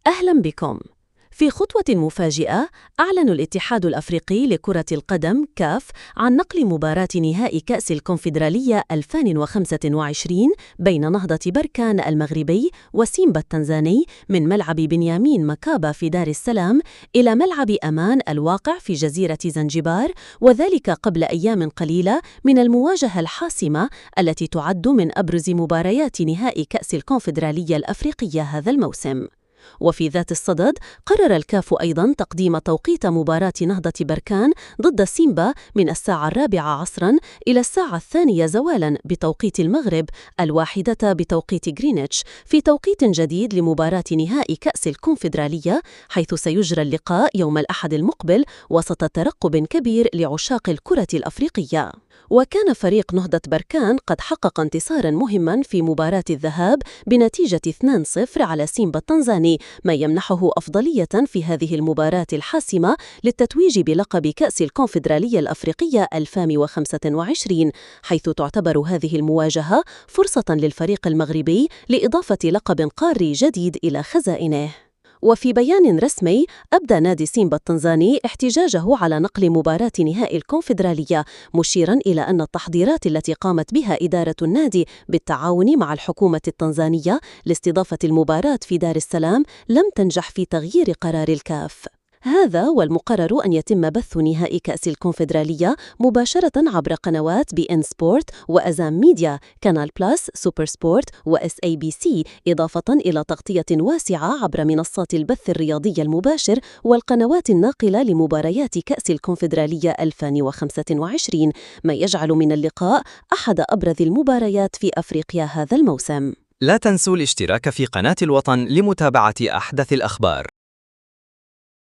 أهلا بكم. في خطوة مفاجئة، أعلن الاتحاد الأفريقي لكرة القدم كاف عن نقل مباراة نهائي كأس الكونفدرالية 2025 بين نهضة بركان المغربي وسيمبا التنزاني من ملعب بنيامين مكابا في دار السلام إلى ملعب أمان الواقع في جزيرة زنجبار، وذلك قبل أيام قليلة من المواجهة الحاسمة التي تعد من أبرز مباريات نهائي كأس الكونفدرالية الأفريقية هذا الموسم. وفي ذات الصدد، قرر الكاف أيضاً تقديم توقيت مباراة نهضة بركان ضد سيمبا من 4:00 عصراً إلى 2:00 زوالاً بتوقيت المغرب، 1:00 بتوقيت غرينتش، في توقيت جديد لمباراة نهائي كأس الكونفدرالية، حيث سيجرى اللقاء يوم الأحد المقبل وسط ترقب كبير لعشاق الكرة الأفريقية. وكان فريق نهضة بركان قد حقق انتصاراً مهماً في مباراة الذهاب بنتيجة 2-0 على سيمبا التنزاني، ما يمنحه أفضلية في هذه المباراة الحاسمة للتتويج بلقب كأس الكونفدرالية الأفريقية 2025، حيث تعتبر هذه المواجهة فرصة للفريق المغربي لإضافة لقب قاري جديد إلى خزائنه. وفي بيان رسمي، أبدى نادي سيمبا التنزاني احتجاجه على نقل مباراة نهائي الكونفدرالية، مشيراً إلى أن التحضيرات التي قامت بها إدارة النادي بالتعاون مع الحكومة التنزانية لاستضافة المباراة في دار السلام لم تنجح في تغيير قرار الكاف. هذا والمقرر أن يتم بث نهائي كأس الكونفدرالية مباشرة عبر قنوات بي إن سبورت وأزام ميديا، كانال بلاس، سوبر سبورت وإس أي بي سي، إضافة إلى تغطية واسعة عبر منصات البث الرياضي المباشر والقنوات الناقلة لمباريات كأس الكونفدرالية 2025، ما يجعل من اللقاء أحد أبرز المباريات في أفريقيا هذا الموسم. لا تنسوا الاشتراك في قناة الوطن لمتابعة أحدث الأخبار.